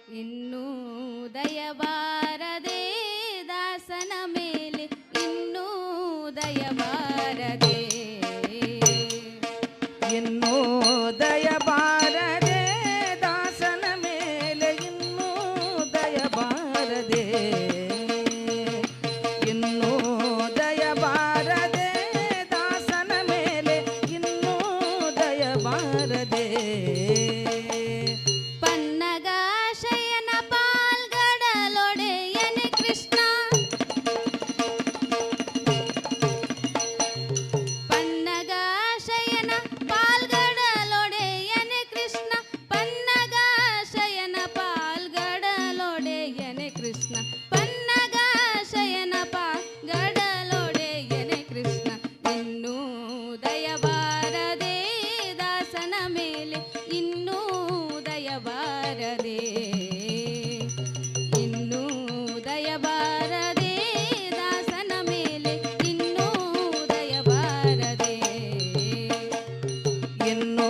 ಇನ್ನೂ ದಯಬಾರದೆ ದಾಸನ ಮೇಲೆ, ಇನ್ನೂ ದಯಬಾರದೆ, ಇನ್ನೂ ದಯಬಾರದೆ ದಾಸನ ಮೇಲೆ, ಇನ್ನೂ ದಯಬಾರದೆ, ಇನ್ನೂ ದಯಬಾರದೆ ದಾಸನ ಮೇಲೆ, ಇನ್ನೂ ದಯಬಾರದೆ. ಪನ್ನಗಾಶಯನ ಪಾಲ್ಗಡಲೊಡೆಯನೆ ಕೃಷ್ಣ, ಪನ್ನಗಾಶಯನ ಪಾಲ್ಗಡಲೊಡೆಯನೆ ಕೃಷ್ಣ, ಪನ್ನಗಾಶಯನ ಪಾಲ್ಗಡಲೊಡೆಯನೆ ಕೃಷ್ಣ, ಪನ್ನಗಾಶಯನ ಪಾಲ್ಗಡಲೊಡೆಯನೆ ಕೃಷ್ಣ. ಇನ್ನೂ ದಯಬಾರದೆ ದಾಸನ ಮೇಲೆ, ಇನ್ನೂ ದಯಬಾರದೆ, ಇನ್ನೂ ದಯಬಾರದೆ ದಾಸನ ಮೇಲೆ, ಇನ್ನೂ ದಯಬಾರದೆ, ಇನ್ನೂ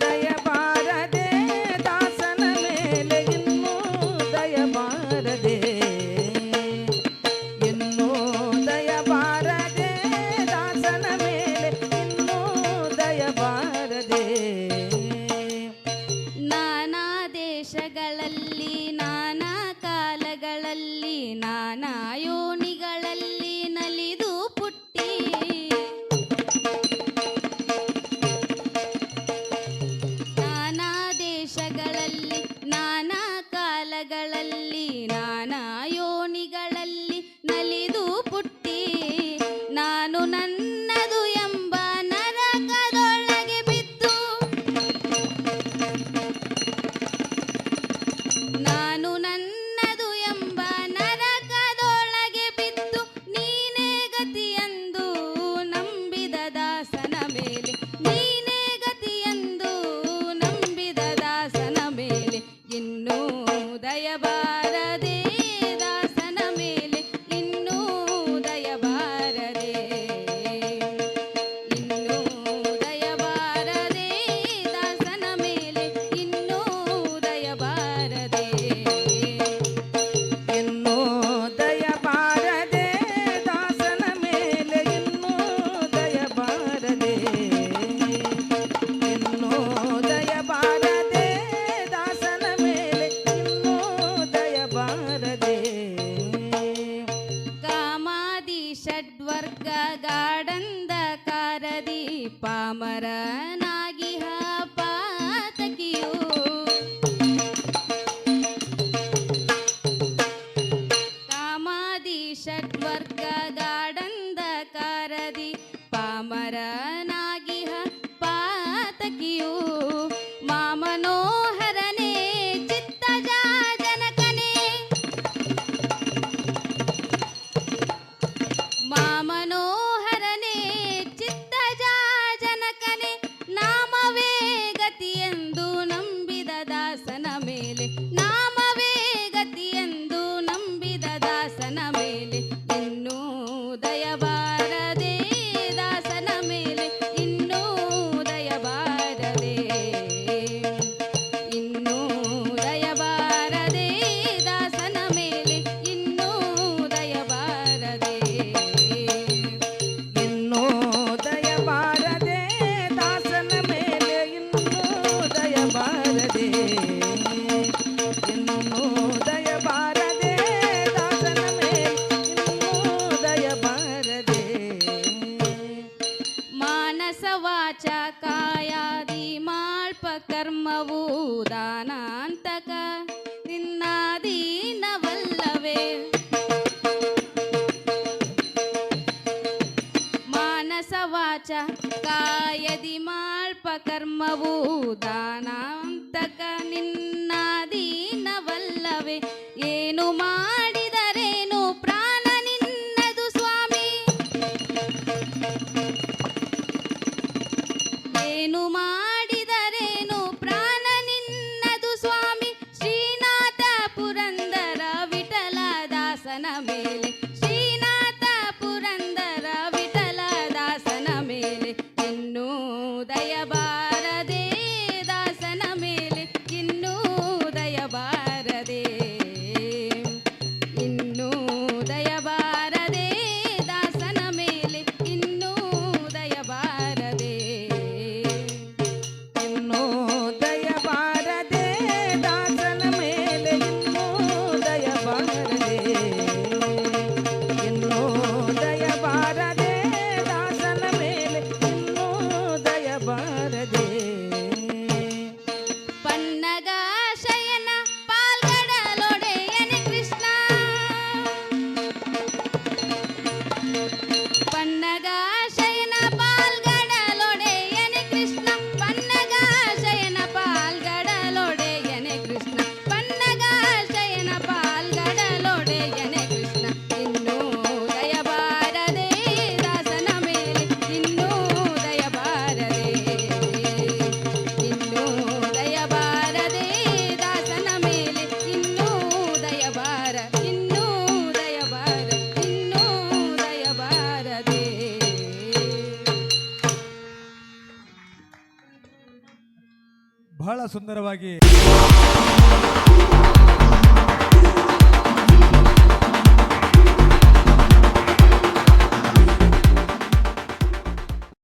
ದಯಬಾರದೆ ದಾಸನ ಮೇಲೆ, ಇನ್ನೂ ದಯಬಾರದೆ, ಇನ್ನೂ ದಯಬಾರದೆ ದಾಸನ ಮೇಲೆ, ಇನ್ನೂ ದಯಬಾರದೆ. ನಾನಾ ದೇಶಗಳಲ್ಲಿ ನಾನಾ ಕಾಲಗಳಲ್ಲಿ ನಾನಾ ಯೋನಿಗಳಲ್ಲಿ ನಲಿದು ಪುಟ್ಟಿ, ನಾನಾ ದೇಶಗಳಲ್ಲಿ ನಾನಾ ಕಾಲಗಳಲ್ಲಿ ನಾನಾ ಯೋನಿಗಳಲ್ಲಿ ನಲಿದು ಪುಟ್ಟಿ, ನಾನು ನನ್ನದು ಎಂಬ ನರಕದೊಳಗೆ ಬಿದ್ದು, ನಾನು ನನ್ನದು ಎಂಬ ನರಕದೊಳಗೆ ಬಿದ್ದು, ನೀನೇ ಗತಿಯೆಂದು ನಂಬಿದ ದಾಸನ ಮೇಲೆ, ನೀನೇ ಗತಿಯೆಂದು ನಂಬಿದ ದಾಸನ ಮೇಲೆ, ಇನ್ನೂ ದಯಬಾರದೆ ದಾಸನ ಮೇಲೆ, ಇನ್ನೂ ದಯಬಾರದೆ, ಇನ್ನೂ ದಯಬಾರದೆ ದಾಸನ ಮೇಲೆ, ಇನ್ನೂ ದಯಬಾರದೆ, ಇನ್ನೂ ದಯಬಾರದೆ ದಾಸನ ಮೇಲೆ, ಇನ್ನೂ ದಯಬಾರದೆ, ಇನ್ನೂ ದಯಬಾರದೆ ದಾಸನ ಮೇಲೆ, ಇನ್ನೂ ದಯಬಾರದೆ. ಕಾಮಾದಿ ಷಡ್ವರ್ಗ ಗಾಢಂಧಕಾರದಿ ಪಾಮರನಾಗಿಹ ಪಾತಕಿಯು, ಕಾಮಾದಿ ಷಡ್ವರ್ಗ ಗಾಢಂಧಕಾರದಿ ಪಾಮರನಾಗಿಹ ಪಾತಕಿಯು, ಮಾಮನೋಹರನೇ ಚಿತ್ತಜ ಜನಕನೇ, ಮಾಮನೋಹರನೇ ಚಿತ್ತಜ ಜನಕನೇ, ನಾಮವೇ ಗತಿಯೆಂದು ನಂಬಿದ ದಾಸನ ಮೇಲೆ, ನಾಮವೇ ಗತಿಯೆಂದು ನಂಬಿದ ದಾಸನ ಮೇಲೆ, ಇನ್ನೂ ದಯಬಾರದೆ ದಾಸನ ಮೇಲೆ, ಇನ್ನೂ ದಯಬಾರದೆ, ಇನ್ನೂ ದಯಬಾರದೆ ದಾಸನ ಮೇಲೆ, ಇನ್ನೂ ದಯಬಾರದೆ, ಇನ್ನೂ ದಯಬಾರದೆ ದಾಸನ ಮೇಲೆ, ಇನ್ನೂ ದಯಬಾರದೆ, ಇನ್ನೂ ದಯಬಾರದೆ ದಾಸನ ಮೇಲೆ, ಇನ್ನೂ ದಯಬಾರದೆ. ಮಾನಸ ವಾಚ ಕಾಯಾದಿ ಮಾಳ್ಪ ಕರ್ಮವು ದಾನಾಂತಕ ನಿನ್ನಾದೀನವಲ್ಲವೇ, ಮಾನಸ ವಾಚ ಕಾಯದಿ ಮಾಳ್ಪ ಕರ್ಮವು ದಾನಾಂತಕ ನಿನ್ನಾದೀನವಲ್ಲವೇ, ಏನು ಮಾಡಿದರೇನು ಪ್ರಾಣ ನಿನ್ನದು ಸ್ವಾಮಿ, ಏನು ಮಾಡಿದರೇನು ಪ್ರಾಣ ನಿನ್ನದು ಸ್ವಾಮಿ, ಶ್ರೀನಾಥ ಪುರಂದರ ವಿಠಲ ದಾಸನ ಮೇಲೆ, ಶ್ರೀನಾಥ ಪುರಂದರ ವಿಠಲ ದಾಸನ ಮೇಲೆ, ಇನ್ನೂ ದಯಬಾರದೆ ದಾಸನ ಮೇಲೆ, ಇನ್ನೂ ದಯಬಾರದೆ. ಬಹಳ ಸುಂದರವಾಗಿ